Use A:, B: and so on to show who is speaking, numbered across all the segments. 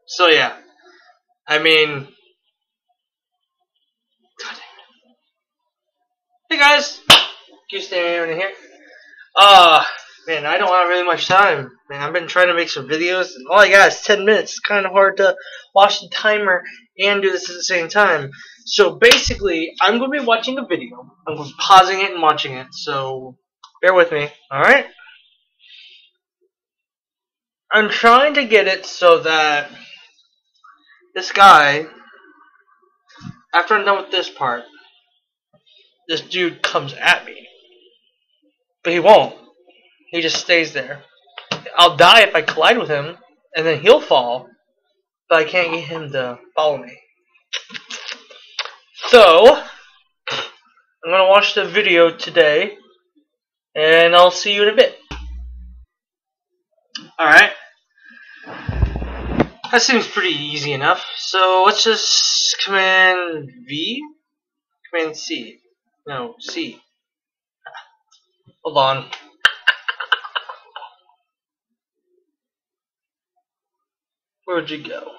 A: So yeah, I mean, hey guys, keep standing over here. Man, I don't have really much time. Man, I've been trying to make some videos, and all I got is 10 minutes. It's kind of hard to watch the timer and do this at the same time. So basically, I'm going to be watching a video. I'm going to be pausing it and watching it. So bear with me, alright? I'm trying to get it so that this guy, after I'm done with this part, this dude comes at me. But he won't. He just stays there. I'll die if I collide with him, and then he'll fall, but I can't get him to follow me. So, I'm going to watch the video today, and I'll see you in a bit. Alright. That seems pretty easy enough. So, let's just Command V? Command C. No, C. Hold on. Where'd you go?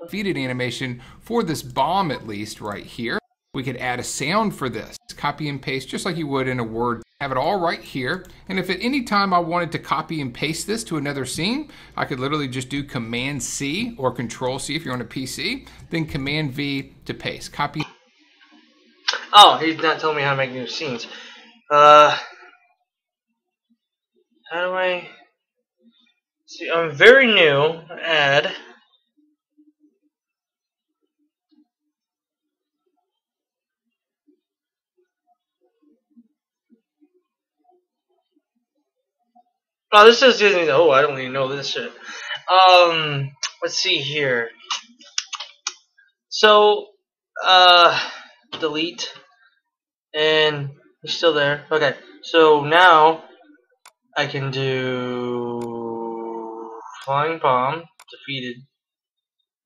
B: Defeated animation for this bomb, at least right here. We could add a sound for this. Copy and paste just like you would in a Word. Have it all right here. And if at any time I wanted to copy and paste this to another scene, I could literally just do Command C or Control C if you're on a PC, then Command V to paste. Copy.
A: Oh, he's not telling me how to make new scenes. How do I... See, I'm very new. Add. Oh, this is using. Oh, I don't even know this shit. Let's see here. So, delete, and he's still there. Okay, so now I can do flying bomb defeated.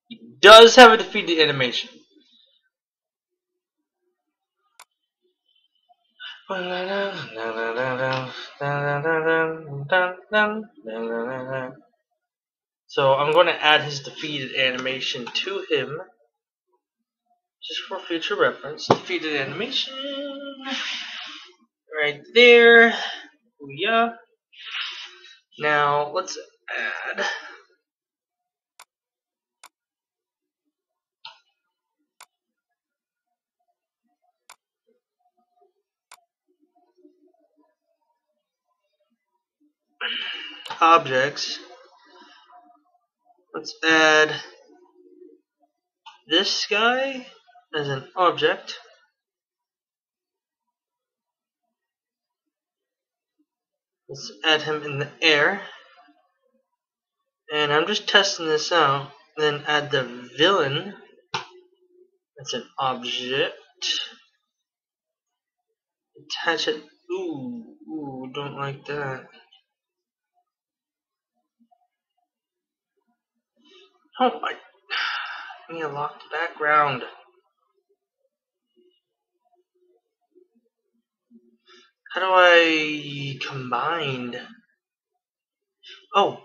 A: He does have a defeated animation. So I'm going to add his defeated animation to him, just for future reference. Defeated animation, right there. Yeah. Now let's add. Objects. Let's add this guy as an object. Let's add him in the air. And I'm just testing this out. Then add the villain. That's an object. Attach it. Ooh, don't like that. Oh my, I need to lock the background. How do I combine? Oh,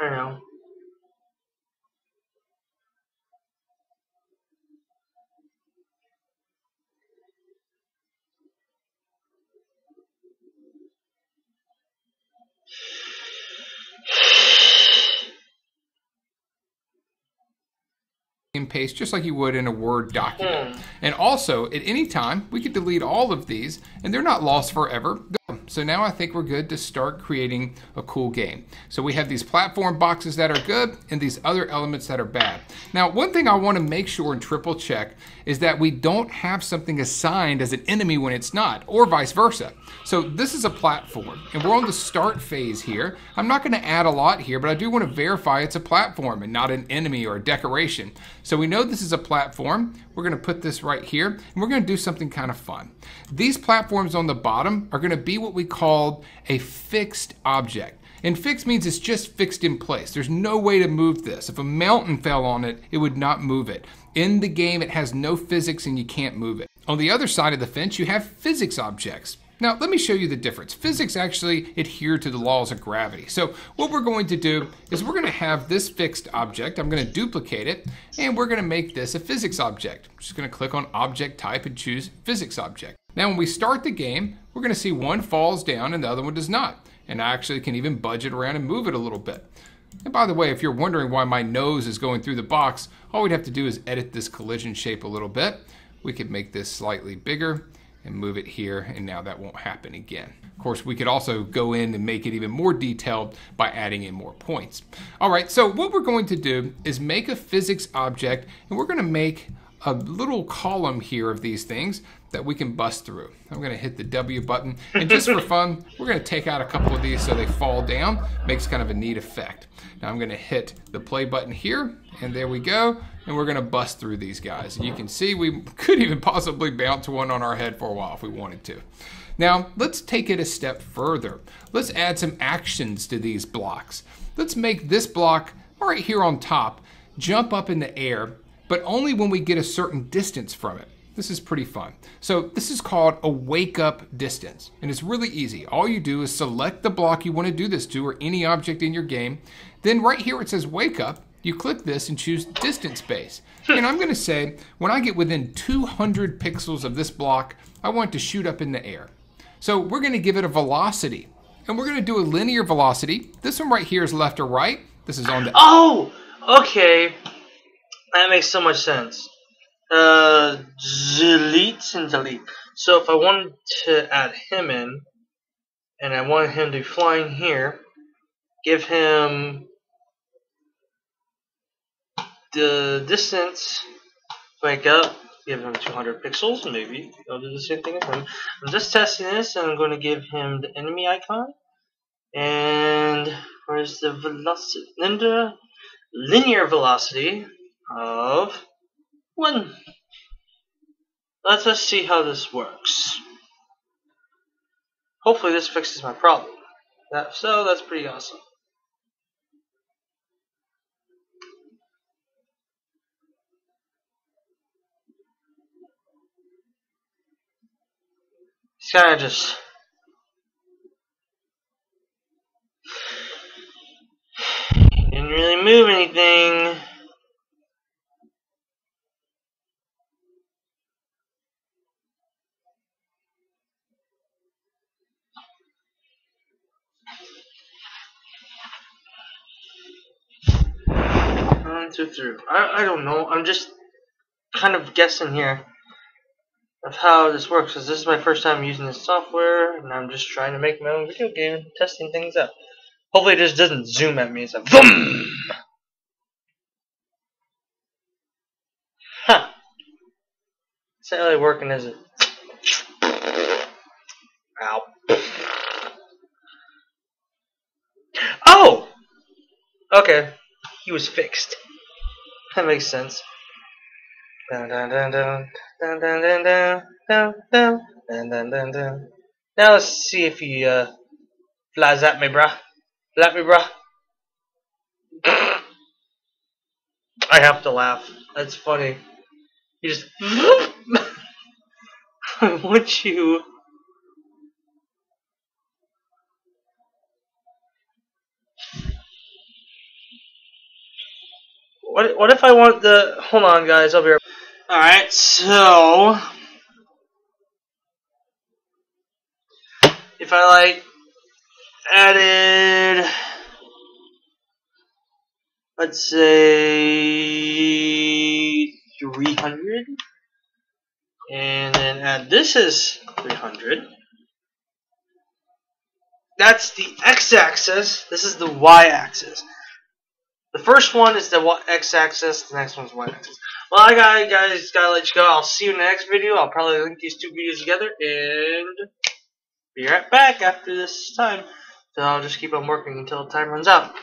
A: I know.
B: And paste just like you would in a Word document. And also, at any time, we could delete all of these, and they're not lost forever. So now I think we're good to start creating a cool game. So we have these platform boxes that are good and these other elements that are bad. Now, one thing I want to make sure and triple check is that we don't have something assigned as an enemy when it's not, or vice versa. So this is a platform, and we're on the start phase here. I'm not going to add a lot here, but I do want to verify it's a platform and not an enemy or a decoration. So we know this is a platform. We're going to put this right here, and we're going to do something kind of fun. These platforms on the bottom are going to be what we call a fixed object. And fixed means it's just fixed in place. There's no way to move this. If a mountain fell on it, it would not move it. In the game, it has no physics and you can't move it. On the other side of the fence, you have physics objects. Now, let me show you the difference. Physics actually adhere to the laws of gravity. So what we're going to do is we're going to have this fixed object. I'm going to duplicate it, and we're going to make this a physics object. I'm just going to click on Object Type and choose Physics Object. Now, when we start the game, we're going to see one falls down and the other one does not. And I actually can even budge it around and move it a little bit. And by the way, if you're wondering why my nose is going through the box, all we'd have to do is edit this collision shape a little bit. We could make this slightly bigger and move it here, and now that won't happen again. Of course, we could also go in and make it even more detailed by adding in more points. All right, so what we're going to do is make a physics object, and we're going to make a little column here of these things that we can bust through. I'm going to hit the W button, and just for fun, we're going to take out a couple of these so they fall down. Makes kind of a neat effect. Now I'm going to hit the play button here, and there we go, and we're going to bust through these guys. And you can see we could even possibly bounce one on our head for a while if we wanted to. Now let's take it a step further. Let's add some actions to these blocks. Let's make this block right here on top jump up in the air, but only when we get a certain distance from it. This is pretty fun. So this is called a wake up distance, and it's really easy. All you do is select the block you want to do this to, or any object in your game. Then right here it says wake up, you click this and choose distance base. And I'm going to say when I get within 200 pixels of this block, I want it to shoot up in the air. So we're going to give it a velocity, and we're going to do a linear velocity. This one right here is left or right. This is on the...
A: Oh, okay. That makes so much sense. Delete and delete. So if I wanted to add him in, and I wanted him to be flying here, give him the distance, wake up, give him 200 pixels, maybe I'll do the same thing as him. I'm just testing this, and I'm going to give him the enemy icon, and where's the velocity? Linear velocity of 1. Let us see how this works. Hopefully this fixes my problem. So that's pretty awesome. It's kind of just... didn't really move anything. Through. I don't know. I'm just kind of guessing here of how this works, because this is my first time using this software, and I'm just trying to make my own video game, testing things out. Hopefully it just doesn't zoom at me. It's like boom. Huh. It's not really working, is it? Ow. Oh! Okay. He was fixed. That makes sense. Dun, dun, dun, dun, dun, dun, dun, dun, dun, dun, dun, dun, dun, dun. Now let's see if he flies at me, bruh. Fly at me, bruh. I have to laugh. That's funny. You just... I want you... What if I want the... Hold on, guys. I'll be right back. Alright, so... if I, like, added... let's say... 300... and then add this as 300... that's the x-axis. This is the y-axis. The first one is the x-axis. The next one's y-axis. Well, I gotta let you go. I'll see you in the next video. I'll probably link these two videos together and be right back after this time. So I'll just keep on working until time runs out.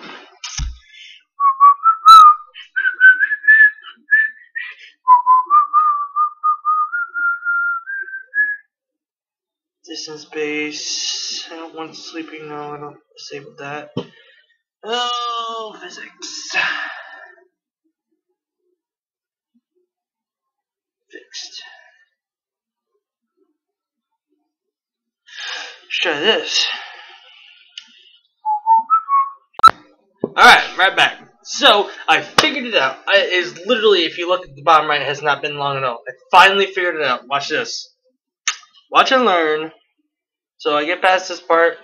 A: Distance base. I don't want sleeping. No, I don't disable that. Oh, physics. Fixed. try this. Alright, right back. So, I figured it out. It is literally, if you look at the bottom right, it has not been long enough. I finally figured it out. Watch this. Watch and learn. So I get past this part.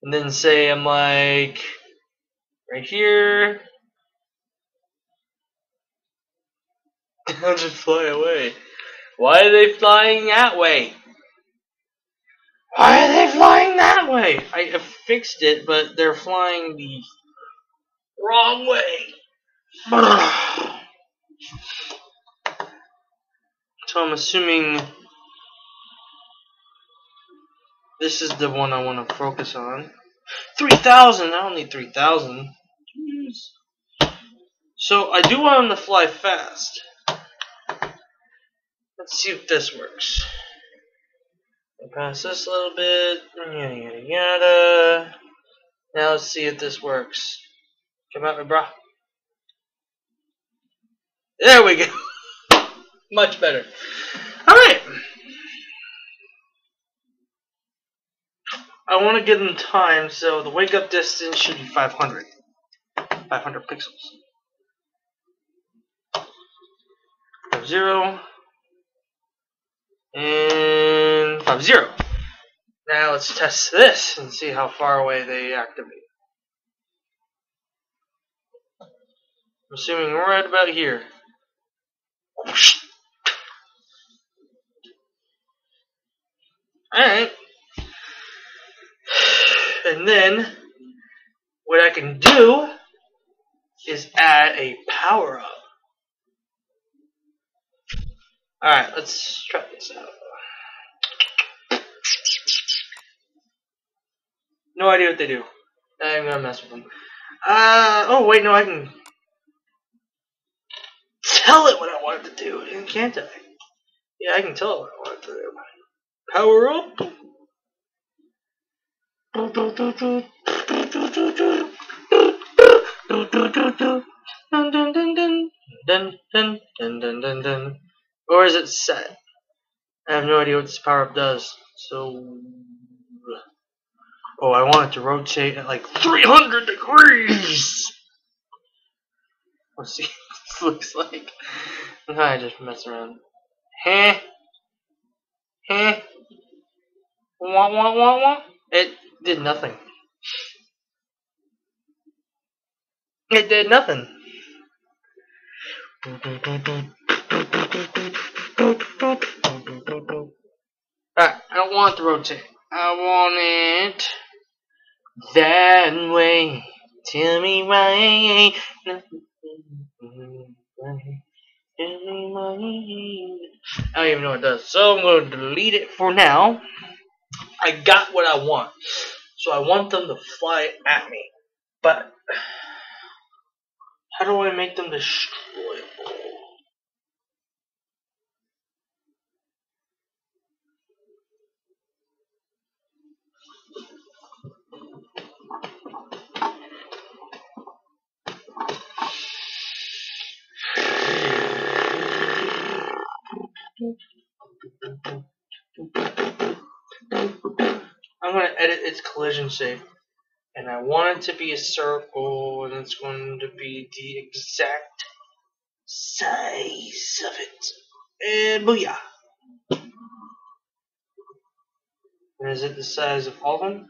A: And then say I'm like, right here. I'll just fly away. Why are they flying that way? Why are they flying that way? I have fixed it, but they're flying the wrong way. So I'm assuming this is the one I want to focus on. 3,000! I don't need 3,000. So I do want them to fly fast. Let's see if this works. I'll pass this a little bit. Yada yada yada. Now let's see if this works. Come at me, brah. There we go. Much better. Alright. I want to give them time, so the wake up distance should be 500. 500 pixels. 50. And 50. Now let's test this and see how far away they activate. I'm assuming right about here. Alright. And then, what I can do is add a power up. Alright, let's try this out. No idea what they do. I'm gonna mess with them. Oh wait, no, I can tell it what I want it to do, can't I? Yeah, I can tell it what I want it to do. Power up. Or is it set? I have no idea what this power up does. So, oh, I want it to rotate at like 300 degrees. Let's see what this looks like. I just mess around. Heh. Heh. Wah, wah, wah, wah. It did nothing. It did nothing. Alright, I don't want it to rotate. I want it that way. Tell me why. I don't even know what it does. So I'm going to delete it for now. I got what I want. So I want them to fly at me. But how do I make them destroyable? I'm going to edit its collision shape. And I want it to be a circle, and it's going to be the exact size of it. And booyah! And is it the size of all of them?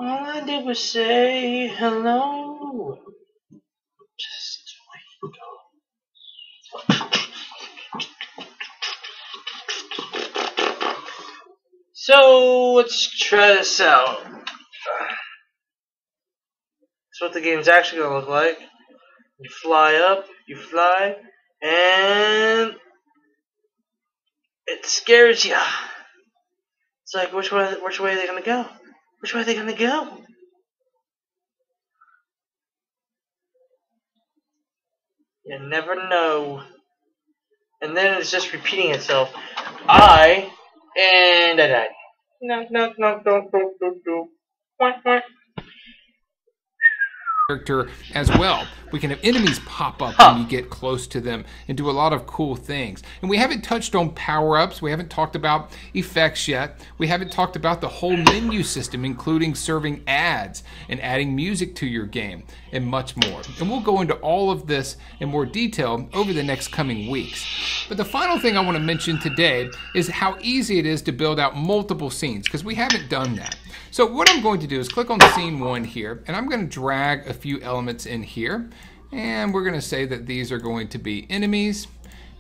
A: All I did was say hello. Just wait. So let's try this out. That's what the game's actually gonna look like. You fly up, you fly, and it scares ya. It's like, which way are they gonna go? Which way are they gonna go? You never know. And then it's just repeating itself. And I died. No. Quack, quack.
B: character as well. We can have enemies pop up when you get close to them and do a lot of cool things. And we haven't touched on power-ups. We haven't talked about effects yet. We haven't talked about the whole menu system, including serving ads and adding music to your game and much more. And we'll go into all of this in more detail over the next coming weeks. But the final thing I want to mention today is how easy it is to build out multiple scenes, because we haven't done that. So what I'm going to do is click on scene 1 here, and I'm going to drag a few elements in here, and we're going to say that these are going to be enemies,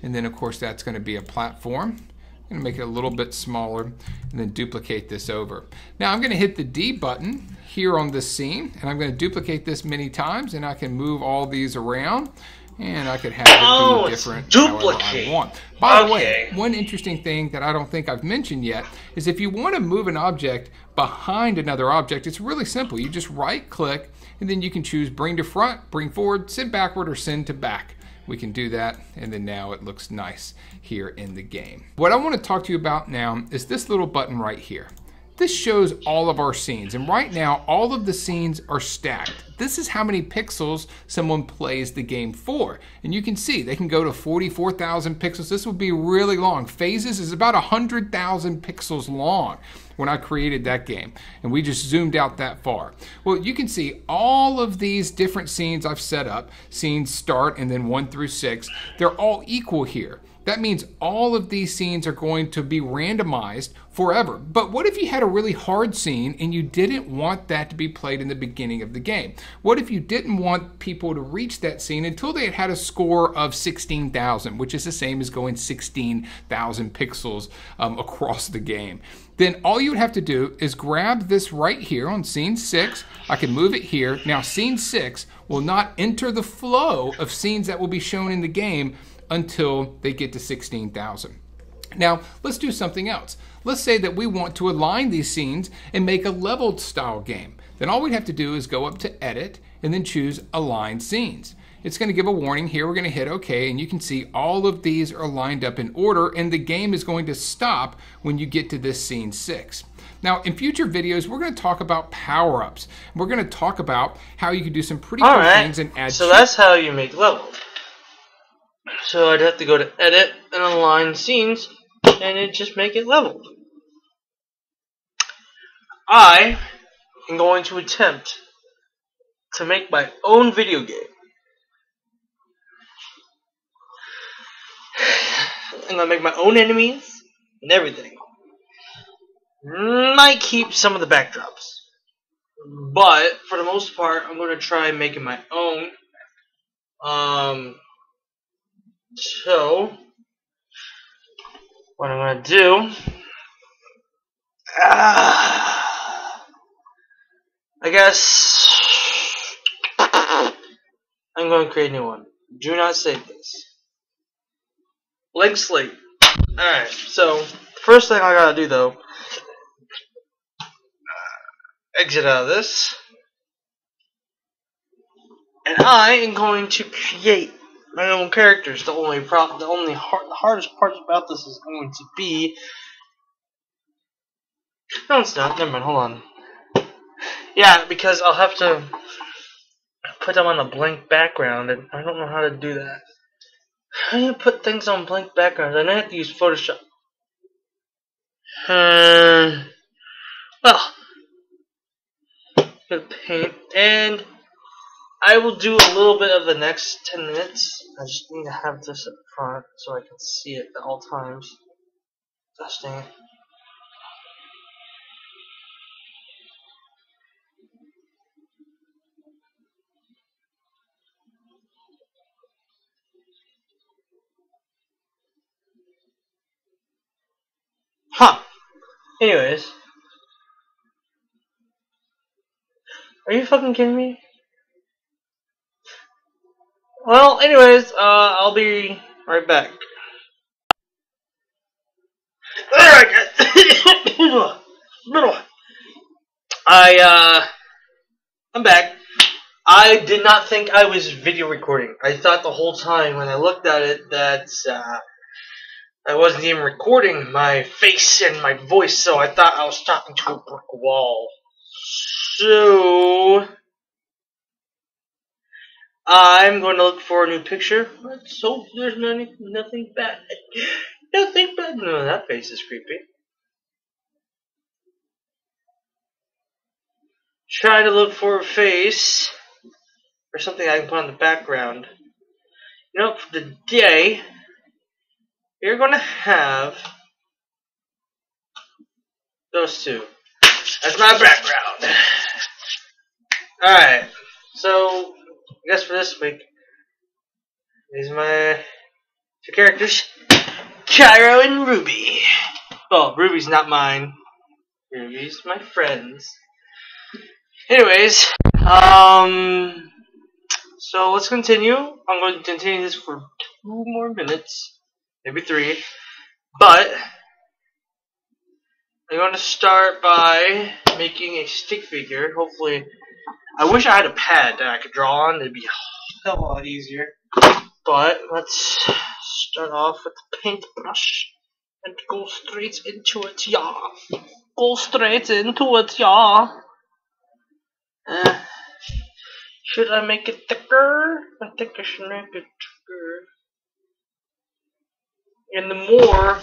B: and then of course that's going to be a platform. I'm going to make it a little bit smaller and then duplicate this over. Now I'm going to hit the D button here on this scene, and I'm going to duplicate this many times, and I can move all these around, and I could have it be different however I want. By the way, one interesting thing that I don't think I've mentioned yet is if you want to move an object behind another object, it's really simple. You just right click, and then you can choose bring to front, bring forward, send backward, or send to back. We can do that, and then now it looks nice here in the game. What I want to talk to you about now is this little button right here. This shows all of our scenes, and right now all of the scenes are stacked. This is how many pixels someone plays the game for. And you can see they can go to 44,000 pixels. This would be really long. Phases is about 100,000 pixels long when I created that game, and we just zoomed out that far. Well, you can see all of these different scenes I've set up, scenes start and then 1 through 6, they're all equal here. That means all of these scenes are going to be randomized forever. But what if you had a really hard scene and you didn't want that to be played in the beginning of the game? What if you didn't want people to reach that scene until they had a score of 16,000, which is the same as going 16,000 pixels across the game? Then all you would have to do is grab this right here on scene 6. I can move it here. Now scene 6 will not enter the flow of scenes that will be shown in the game until they get to 16,000. Now, let's do something else. Let's say that we want to align these scenes and make a leveled style game. Then all we'd have to do is go up to Edit and then choose Align Scenes. It's going to give a warning here. We're going to hit OK, and you can see all of these are lined up in order, and the game is going to stop when you get to this scene 6. Now, in future videos, we're going to talk about power-ups. We're going to talk about how you can do some pretty cool things and add.
A: So that's how you make levels. So I'd have to go to Edit and Align Scenes, and it just make it leveled. I am going to attempt to make my own video game. I'm going to make my own enemies and everything. Might keep some of the backdrops. But, for the most part, I'm going to try making my own. So, what I'm going to do, I guess, I'm going to create a new one. Do not save this. Blank slate. Alright, so, first thing I got to do though, exit out of this, and I am going to create my own characters. The hardest part about this is going to be. No, it's not. Never mind. Hold on. Yeah, because I'll have to put them on a blank background, and I don't know how to do that. How do you put things on blank backgrounds? I have to use Photoshop. Well, I'm gonna paint, and I will do a little bit of the next 10 minutes. I just need to have this up front so I can see it at all times. Gosh dang it. Huh. Anyways. Are you fucking kidding me? Well, anyways, I'll be right back. Alright, I'm back. I did not think I was video recording. I thought the whole time when I looked at it that I wasn't even recording my face and my voice, so I thought I was talking to a brick wall. So I'm going to look for a new picture. Let's hope there's nothing bad. Nothing bad. No, that face is creepy. Try to look for a face or something I can put on the background. You know, for the day, you're going to have those two. That's my background. Alright, so I guess for this week, these are my two characters, Cairo and Ruby. Well, Ruby's not mine. Ruby's my friend's. Anyways, so let's continue. I'm going to continue this for 2 more minutes, maybe 3. But I'm going to start by making a stick figure. Hopefully, I wish I had a pad that I could draw on. It'd be a hell of a lot easier. But let's start off with the paintbrush and go straight into it, yeah. Go straight into it, yeah. Should I make it thicker? I think I should make it thicker. And the more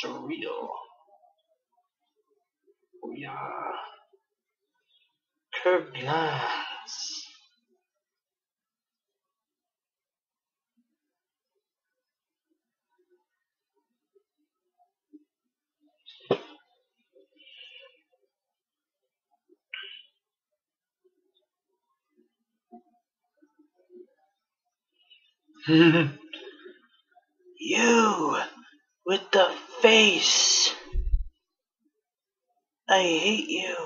A: surreal. Oh yeah. Curved glass. You with the face. I hate you.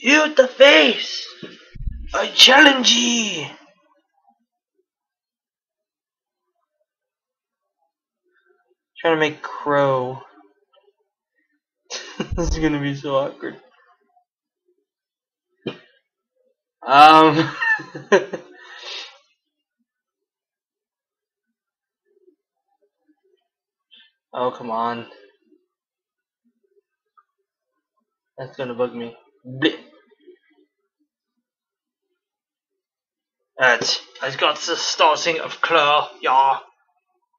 A: You with the face. I challenge ye. Trying to make Crow. This is gonna be so awkward. Oh, come on. That's gonna bug me. Blech. I got the starting of claw, yeah.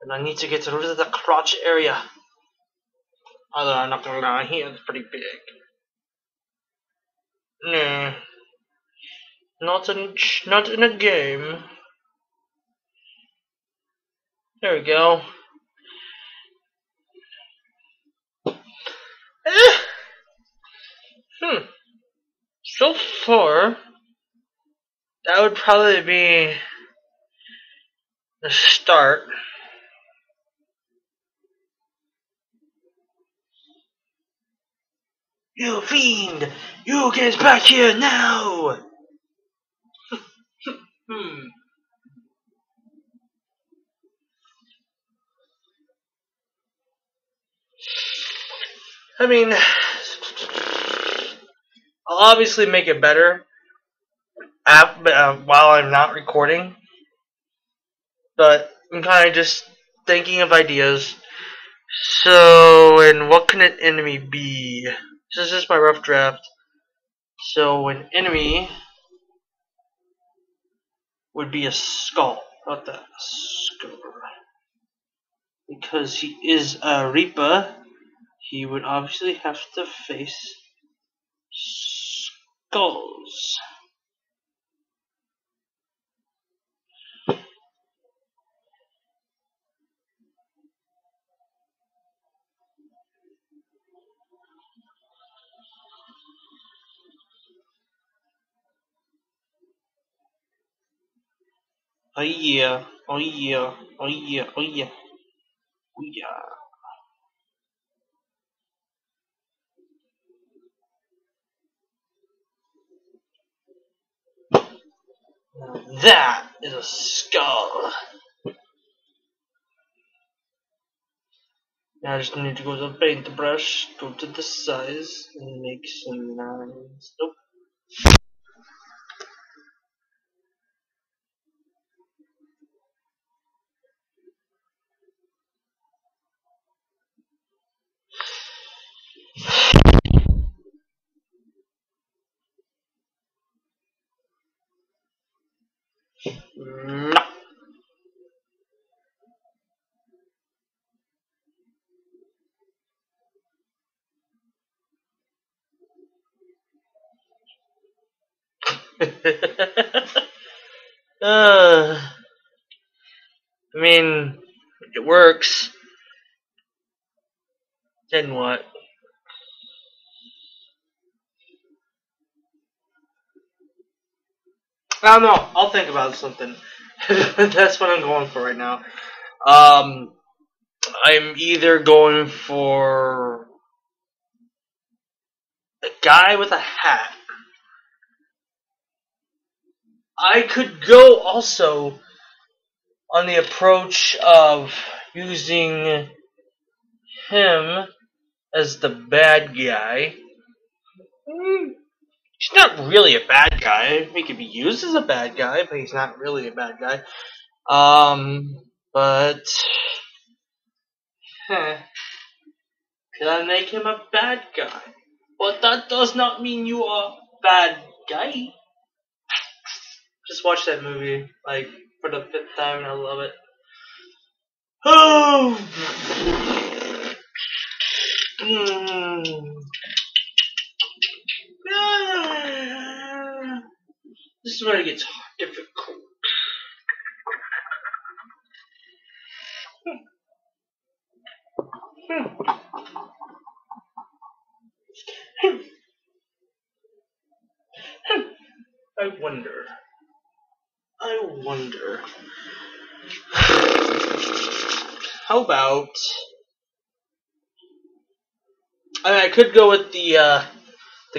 A: And I need to get rid of the crotch area. Although I'm not gonna lie, here it's pretty big. Nah. Not in a game. There we go. Eh. So far, that would probably be the start. You fiend! You get back here now! I mean, I'll obviously make it better while I'm not recording. But I'm kind of just thinking of ideas. So, and what can an enemy be? This is just my rough draft. So, an enemy would be a skull. Not that skull. Because he is a Reaper, he would obviously have to face skulls. Oh yeah, oh yeah, oh yeah, oh yeah, oh yeah. Now that is a skull. Now I just need to go to the paintbrush, go to the size, and make some lines. Nope. No. I mean, it works. Then what? I don't know. I'll think about something. That's what I'm going for right now. Um, I'm either going for a guy with a hat. I could go also on the approach of using him as the bad guy. He's not really a bad guy. He could be used as a bad guy, but he's not really a bad guy. But could I make him a bad guy? But that does not mean you are a bad guy. Just watch that movie, like, for the 5th time, and I love it. Oh! This is where it gets difficult. I wonder. How about? I mean, I could go with the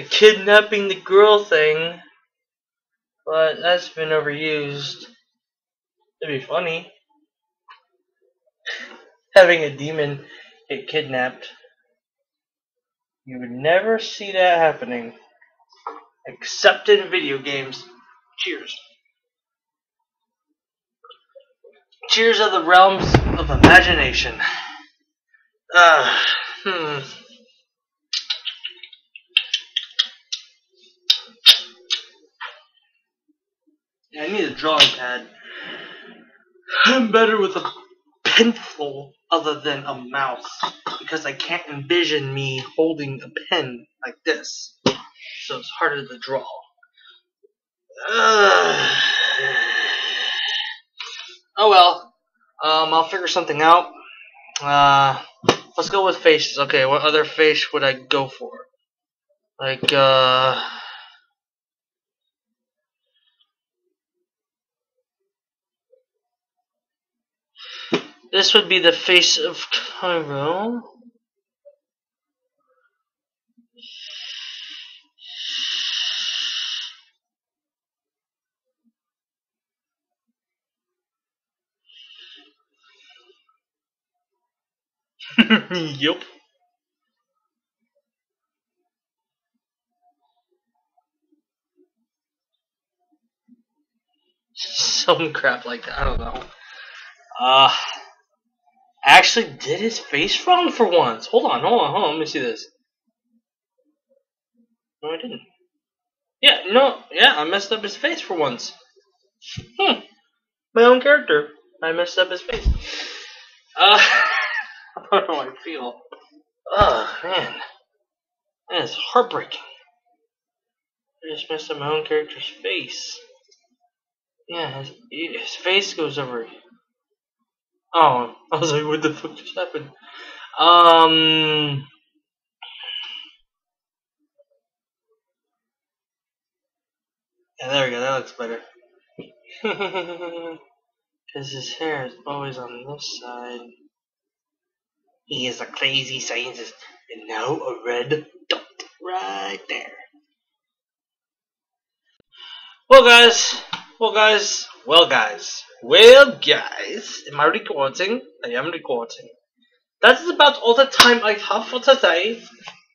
A: kidnapping the girl thing, but that's been overused. It'd be funny having a demon get kidnapped. You would never see that happening, except in video games. Cheers. Cheers of the realms of imagination. Yeah, I need a drawing pad. I'm better with a pencil other than a mouse because I can't envision me holding a pen like this. So it's harder to draw. Oh well. I'll figure something out. Let's go with faces. Okay, what other face would I go for? Like, this would be the face of Cairo. Yup. Some crap like that. I don't know. I actually did his face wrong for once. Hold on. Let me see this. No, I didn't. Yeah, I messed up his face for once. My own character. I messed up his face. I don't know how I feel. Oh, man. That is heartbreaking. I just messed up my own character's face. Yeah, his face goes over. Oh, I was like, what the fuck just happened? Yeah, there we go. That looks better. Because his hair is always on this side. He is a crazy scientist. And now a red dot right there. Well, guys. Am I recording? I am recording. That is about all the time I have for today.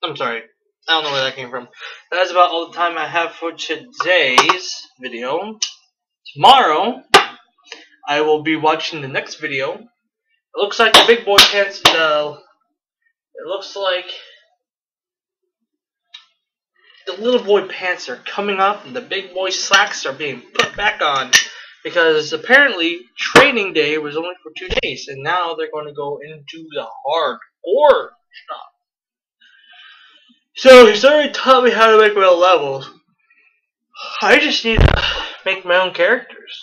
A: I'm sorry. I don't know where that came from. That is about all the time I have for today's video. Tomorrow, I will be watching the next video. It looks like the big boy pants. It looks like the little boy pants are coming off, and the big boy slacks are being put back on because apparently training day was only for 2 days, and now they're going to go into the hardcore stuff. So he's already taught me how to make my own levels. I just need to make my own characters.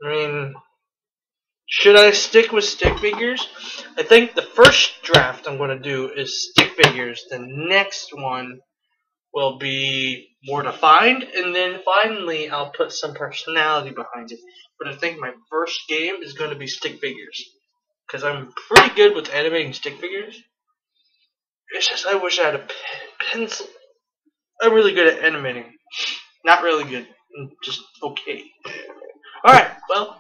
A: I mean, should I stick with stick figures? I think the first draft I'm going to do is stick figures. The next one will be more defined, and then finally I'll put some personality behind it. But I think my first game is going to be stick figures, because I'm pretty good with animating stick figures. It's just I wish I had a pencil. I'm really good at animating. Not really good. Just okay. Alright, well,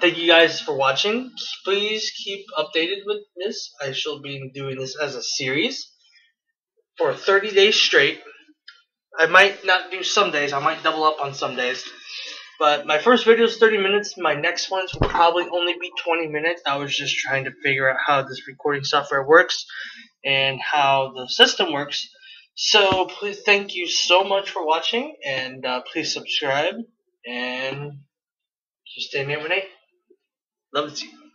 A: thank you guys for watching. Please keep updated with this. I shall be doing this as a series for 30 days straight. I might not do some days. I might double up on some days. But my first video is 30 minutes. My next ones will probably only be 20 minutes. I was just trying to figure out how this recording software works and how the system works. So please, thank you so much for watching, and please subscribe, and just stay in there with me. Love to see you.